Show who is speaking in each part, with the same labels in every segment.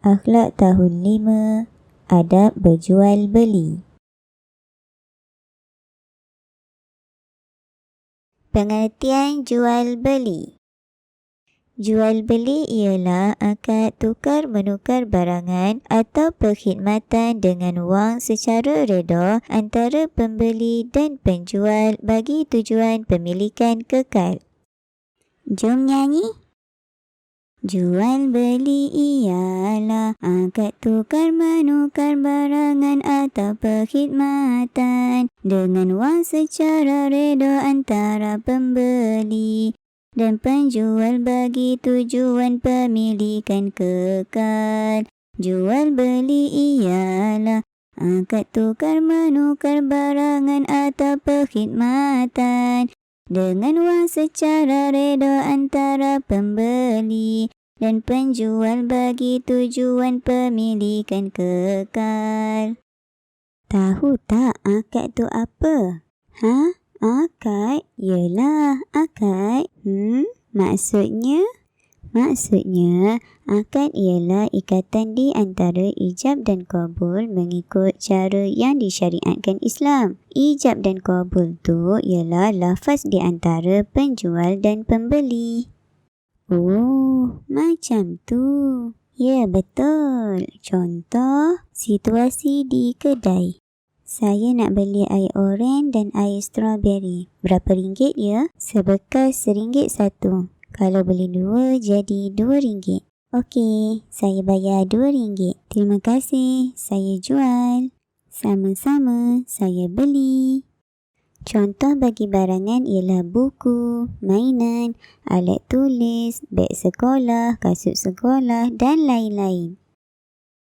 Speaker 1: Akhlak tahun 5, adab berjual beli. Pengertian jual beli. Jual beli ialah akad tukar menukar barangan atau perkhidmatan dengan wang secara reda antara pembeli dan penjual bagi tujuan pemilikan kekal. Jom nyanyi. Jual beli ialah akad tukar menukar barangan atau perkhidmatan dengan wang secara reda antara pembeli dan penjual bagi tujuan pemilikan kekal. Jual beli ialah akad tukar menukar barangan atau perkhidmatan dengan wang secara reda antara pembeli dan penjual bagi tujuan pemilikan kekal. Tahu tak akad tu apa? Akad? Yelah, akad. Maksudnya, akad ialah ikatan di antara ijab dan qabul mengikut cara yang disyariatkan Islam. Ijab dan qabul tu ialah lafaz di antara penjual dan pembeli. Oh, macam tu. Ya, betul. Contoh, situasi di kedai. Saya nak beli air oren dan air strawberry. Berapa ringgit ya? Sebekas RM1 satu. Kalau beli 2, jadi RM2. Okey, saya bayar RM2. Terima kasih, saya jual. Sama-sama, saya beli. Contoh bagi barangan ialah buku, mainan, alat tulis, beg sekolah, kasut sekolah dan lain-lain.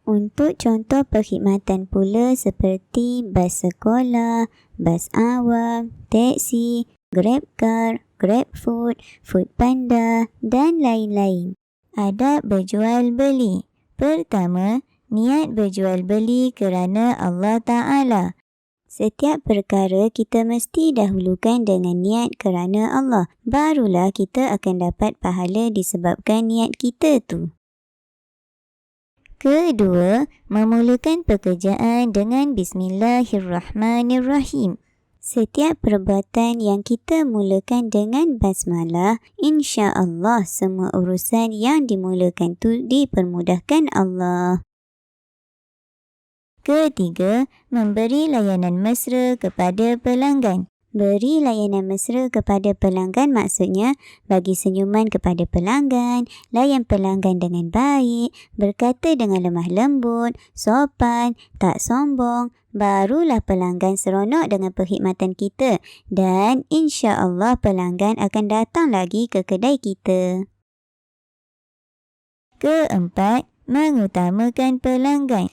Speaker 1: Untuk contoh perkhidmatan pula seperti bas sekolah, bas awam, teksi, GrabCar, GrabFood, Foodpanda dan lain-lain. Adab berjual beli. Pertama, niat berjual beli kerana Allah Ta'ala. Setiap perkara kita mesti dahulukan dengan niat kerana Allah. Barulah kita akan dapat pahala disebabkan niat kita tu. Kedua, memulakan pekerjaan dengan Bismillahirrahmanirrahim. Setiap perbuatan yang kita mulakan dengan basmalah, insya-Allah semua urusan yang dimulakan tu dipermudahkan Allah. Ketiga, memberi layanan mesra kepada pelanggan. Beri layanan mesra kepada pelanggan maksudnya bagi senyuman kepada pelanggan, layan pelanggan dengan baik, berkata dengan lemah lembut, sopan, tak sombong. Barulah pelanggan seronok dengan perkhidmatan kita dan insya-Allah pelanggan akan datang lagi ke kedai kita. Keempat, mengutamakan pelanggan.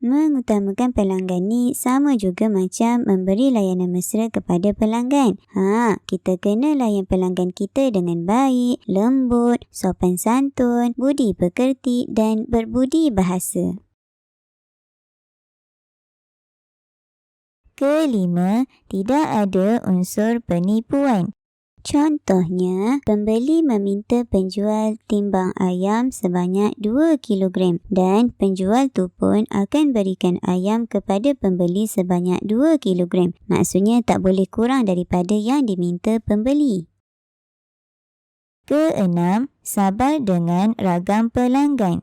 Speaker 1: Mengutamakan pelanggan ni sama juga macam memberi layanan mesra kepada pelanggan. Kita kena layan pelanggan kita dengan baik, lembut, sopan santun, budi pekerti dan berbudi bahasa. Kelima, tidak ada unsur penipuan. Contohnya, pembeli meminta penjual timbang ayam sebanyak 2 kilogram dan penjual tu pun akan berikan ayam kepada pembeli sebanyak 2 kilogram. Maksudnya tak boleh kurang daripada yang diminta pembeli. Keenam, sabar dengan ragam pelanggan.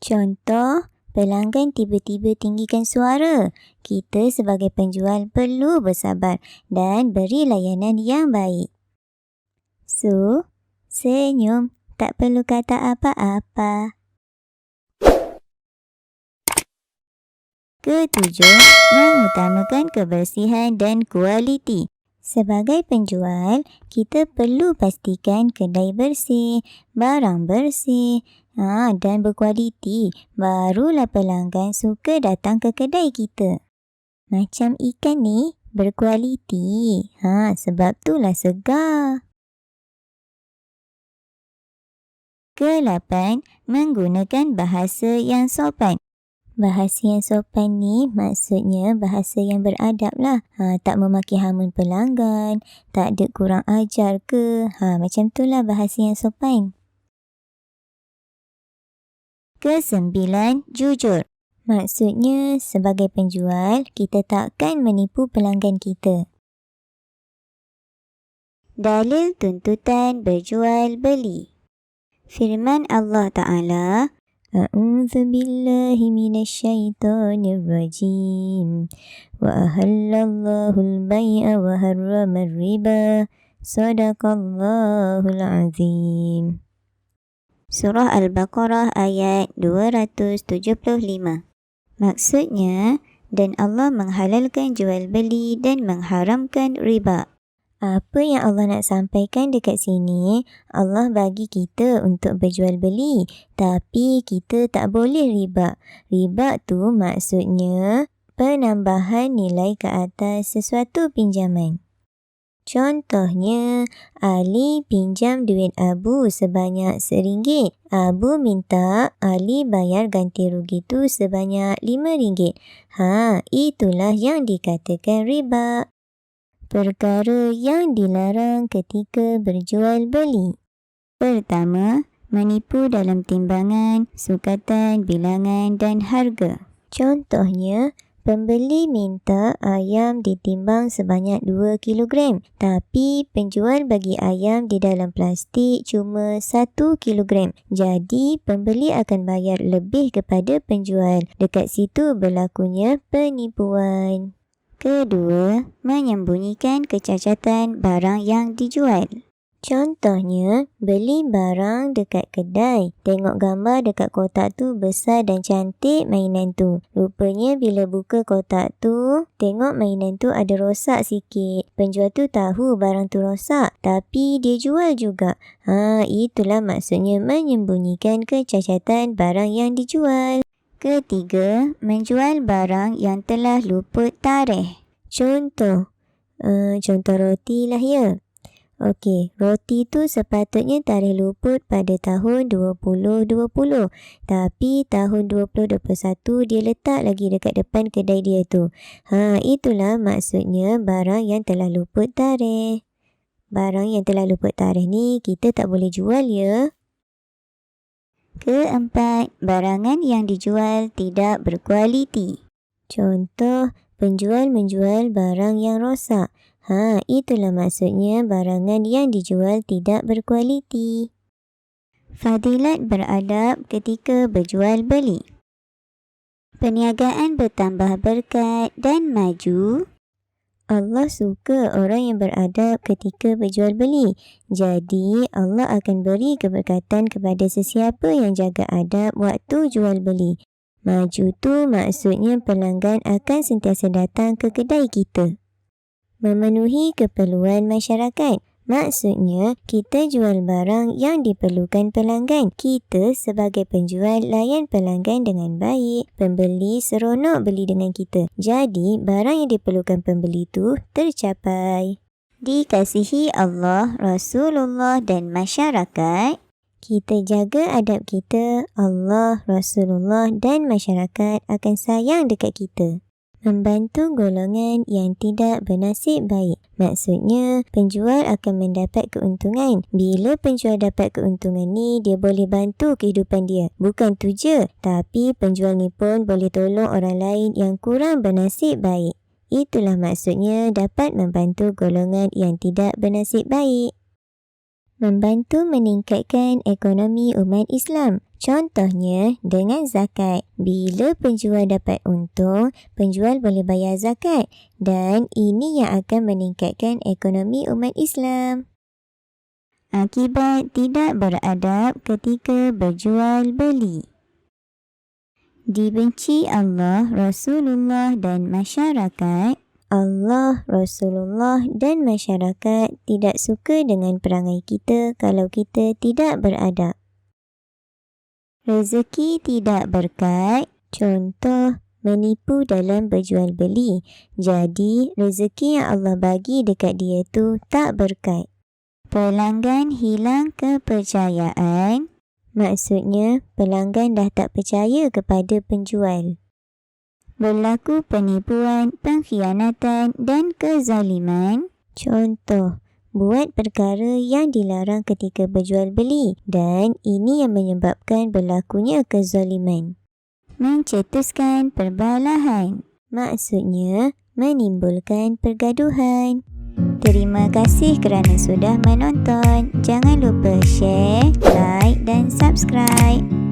Speaker 1: Contoh, pelanggan tiba-tiba tinggikan suara. Kita sebagai penjual perlu bersabar dan beri layanan yang baik. So, senyum, tak perlu kata apa-apa. Ketujuh, mengutamakan kebersihan dan kualiti. Sebagai penjual, kita perlu pastikan kedai bersih, barang bersih, dan berkualiti. Barulah pelanggan suka datang ke kedai kita. Macam ikan ni, berkualiti. Sebab itulah segar. Ke-8, menggunakan bahasa yang sopan. Bahasa yang sopan ni maksudnya bahasa yang beradab lah. Tak memaki hamun pelanggan, tak ada kurang ajar ke. Macam itulah bahasa yang sopan.
Speaker 2: Kesembilan, jujur. Maksudnya, sebagai penjual, kita takkan menipu pelanggan kita.
Speaker 1: Dalil tuntutan berjual beli. Firman Allah Ta'ala,
Speaker 2: A'udzu billahi minasyaitonir rajim. Wa ahallallahu al-bai'a wa harrama ar-riba. Shadaqallahul azim.
Speaker 1: Surah Al-Baqarah ayat 275. Maksudnya, dan Allah menghalalkan jual beli dan mengharamkan riba.
Speaker 2: Apa yang Allah nak sampaikan dekat sini, Allah bagi kita untuk berjual beli, tapi kita tak boleh riba. Riba tu maksudnya penambahan nilai ke atas sesuatu pinjaman. Contohnya, Ali pinjam duit Abu sebanyak RM1. Abu minta Ali bayar ganti rugi tu sebanyak RM5. Itulah yang dikatakan riba. Perkara yang dilarang ketika berjual beli.
Speaker 1: Pertama, menipu dalam timbangan, sukatan, bilangan dan harga.
Speaker 2: Contohnya, pembeli minta ayam ditimbang sebanyak 2 kilogram, tapi penjual bagi ayam di dalam plastik cuma 1 kilogram. Jadi, pembeli akan bayar lebih kepada penjual. Dekat situ berlakunya penipuan.
Speaker 1: Kedua, menyembunyikan kecacatan barang yang dijual.
Speaker 2: Contohnya, beli barang dekat kedai. Tengok gambar dekat kotak tu besar dan cantik mainan tu. Rupanya bila buka kotak tu, tengok mainan tu ada rosak sikit. Penjual tu tahu barang tu rosak, tapi dia jual juga. Itulah maksudnya menyembunyikan kecacatan barang yang dijual.
Speaker 1: Ketiga, menjual barang yang telah luput tarikh.
Speaker 2: Contoh roti lah ya. Okey, roti tu sepatutnya tarikh luput pada tahun 2020. Tapi tahun 2021 dia letak lagi dekat depan kedai dia tu. Itulah maksudnya barang yang telah luput tarikh. Barang yang telah luput tarikh ni kita tak boleh jual ya.
Speaker 1: Keempat, barangan yang dijual tidak berkualiti.
Speaker 2: Contoh, penjual menjual barang yang rosak. Itulah maksudnya barangan yang dijual tidak berkualiti.
Speaker 1: Fadilat beradab ketika berjual beli. Perniagaan bertambah berkat dan maju.
Speaker 2: Allah suka orang yang beradab ketika berjual beli. Jadi, Allah akan beri keberkatan kepada sesiapa yang jaga adab waktu jual beli. Maju tu maksudnya pelanggan akan sentiasa datang ke kedai kita. Memenuhi keperluan masyarakat. Maksudnya, kita jual barang yang diperlukan pelanggan. Kita sebagai penjual layan pelanggan dengan baik. Pembeli seronok beli dengan kita. Jadi, barang yang diperlukan pembeli tu tercapai.
Speaker 1: Dikasihi Allah, Rasulullah dan masyarakat.
Speaker 2: Kita jaga adab kita, Allah, Rasulullah dan masyarakat akan sayang dekat kita. Membantu golongan yang tidak bernasib baik. Maksudnya, penjual akan mendapat keuntungan. Bila penjual dapat keuntungan ni, dia boleh bantu kehidupan dia. Bukan tu je, tapi penjual ni pun boleh tolong orang lain yang kurang bernasib baik. Itulah maksudnya dapat membantu golongan yang tidak bernasib baik. Membantu meningkatkan ekonomi umat Islam. Contohnya dengan zakat. Bila penjual dapat untung, penjual boleh bayar zakat dan ini yang akan meningkatkan ekonomi umat Islam.
Speaker 1: Akibat tidak beradab ketika berjual beli. Dibenci Allah, Rasulullah dan masyarakat.
Speaker 2: Allah, Rasulullah dan masyarakat tidak suka dengan perangai kita kalau kita tidak beradab.
Speaker 1: Rezeki tidak berkat.
Speaker 2: Contoh, menipu dalam berjual beli. Jadi, rezeki yang Allah bagi dekat dia tu tak berkat.
Speaker 1: Pelanggan hilang kepercayaan.
Speaker 2: Maksudnya, pelanggan dah tak percaya kepada penjual.
Speaker 1: Berlaku penipuan, pengkhianatan dan kezaliman.
Speaker 2: Contoh, buat perkara yang dilarang ketika berjual beli, dan ini yang menyebabkan berlakunya kezaliman.
Speaker 1: Mencetuskan perbalahan.
Speaker 2: Maksudnya, menimbulkan pergaduhan.
Speaker 1: Terima kasih kerana sudah menonton. Jangan lupa share, like dan subscribe.